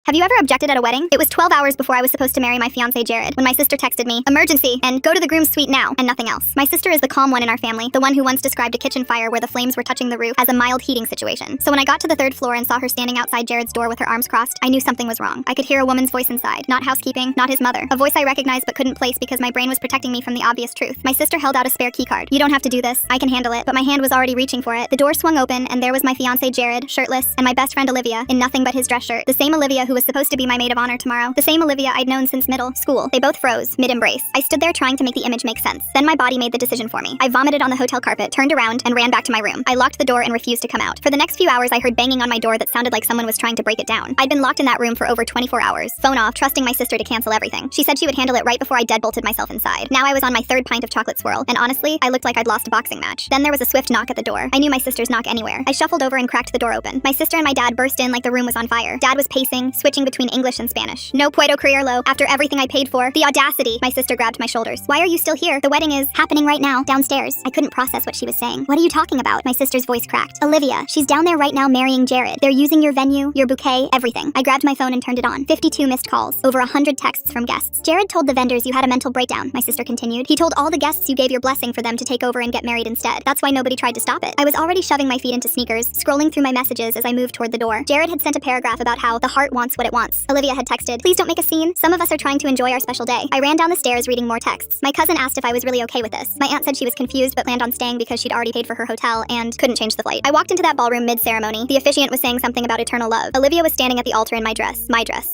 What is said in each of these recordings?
Have you ever objected at a wedding? It was 12 hours before I was supposed to marry my fiancé Jared when my sister texted me, "Emergency," and "Go to the groom's suite now," and nothing else. My sister is the calm one in our family, the one who once described a kitchen fire where the flames were touching the roof as a mild heating situation. So when I got to the third floor and saw her standing outside Jared's door with her arms crossed, I knew something was wrong. I could hear a woman's voice inside, not housekeeping, not his mother. A voice I recognized but couldn't place because my brain was protecting me from the obvious truth. My sister held out a spare keycard. "You don't have to do this. I can handle it." But my hand was already reaching for it. The door swung open and there was my fiancé Jared, shirtless, and my best friend Olivia, in nothing but his dress shirt. The same Olivia who was supposed to be my maid of honor tomorrow. The same Olivia I'd known since middle school. They both froze, mid-embrace. I stood there trying to make the image make sense. Then my body made the decision for me. I vomited on the hotel carpet, turned around, and ran back to my room. I locked the door and refused to come out. For the next few hours I heard banging on my door that sounded like someone was trying to break it down. I'd been locked in that room for over 24 hours. Phone off, trusting my sister to cancel everything. She said she would handle it right before I deadbolted myself inside. Now I was on my third pint of chocolate swirl, and honestly, I looked like I'd lost a boxing match. Then there was a swift knock at the door. I knew my sister's knock anywhere. I shuffled over and cracked the door open. My sister and my dad burst in like the room was on fire. Dad was pacing, switching between English and Spanish. "No puedo creerlo. After everything I paid for, the audacity." My sister grabbed my shoulders. "Why are you still here? The wedding is happening right now, downstairs." I couldn't process what she was saying. "What are you talking about?" My sister's voice cracked. "Olivia, she's down there right now marrying Jared. They're using your venue, your bouquet, everything." I grabbed my phone and turned it on. 52 missed calls, over 100 texts from guests. "Jared told the vendors you had a mental breakdown," my sister continued. "He told all the guests you gave your blessing for them to take over and get married instead. That's why nobody tried to stop it." I was already shoving my feet into sneakers, scrolling through my messages as I moved toward the door. Jared had sent a paragraph about how the heart wants what it wants. Olivia had texted, "Please don't make a scene. Some of us are trying to enjoy our special day." I ran down the stairs reading more texts. My cousin asked if I was really okay with this. My aunt said she was confused but planned on staying because she'd already paid for her hotel and couldn't change the flight. I walked into that ballroom mid-ceremony. The officiant was saying something about eternal love. Olivia was standing at the altar in my dress,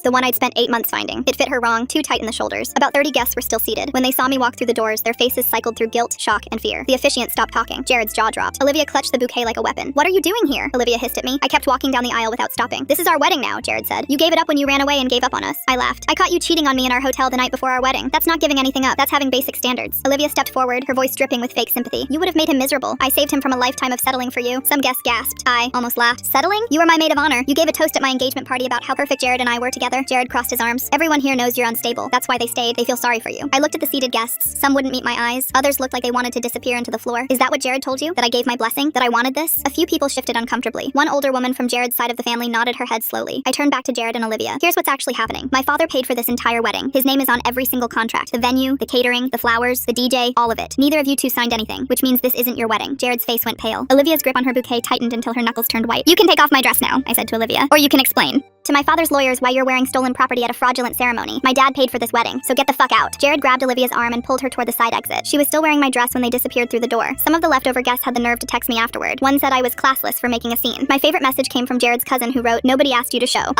the one I'd spent 8 months finding. It fit her wrong, too tight in the shoulders. About 30 guests were still seated. When they saw me walk through the doors, their faces cycled through guilt, shock, and fear. The officiant stopped talking. Jared's jaw dropped. Olivia clutched the bouquet like a weapon. "What are you doing here?" Olivia hissed at me. I kept walking down the aisle without stopping. "This is our wedding now," Jared said. "You gave it up when you ran away and gave up on us." I laughed. "I caught you cheating on me in our hotel the night before our wedding. That's not giving anything up. That's having basic standards." Olivia stepped forward, her voice dripping with fake sympathy. "You would have made him miserable. I saved him from a lifetime of settling for you." Some guests gasped. I almost laughed. "Settling? You were my maid of honor. You gave a toast at my engagement party about how perfect Jared and I were together." Jared crossed his arms. "Everyone here knows you're unstable. That's why they stayed. They feel sorry for you." I looked at the seated guests. Some wouldn't meet my eyes. Others looked like they wanted to disappear into the floor. "Is that what Jared told you? That I gave my blessing? That I wanted this?" A few people shifted uncomfortably. One older woman from Jared's side of the family nodded her head slowly. I turned back to Jared and Olivia. "Here's what's actually happening. My father paid for this entire wedding. His name is on every single contract. The venue, the catering, the flowers, the DJ, all of it. Neither of you two signed anything, which means this isn't your wedding." Jared's face went pale. Olivia's grip on her bouquet tightened until her knuckles turned white. "You can take off my dress now," I said to Olivia. "Or you can explain to my father's lawyers why you're wearing stolen property at a fraudulent ceremony. My dad paid for this wedding, so get the fuck out." Jared grabbed Olivia's arm and pulled her toward the side exit. She was still wearing my dress when they disappeared through the door. Some of the leftover guests had the nerve to text me afterward. One said I was classless for making a scene. My favorite message came from Jared's cousin who wrote, "Nobody asked you to show up."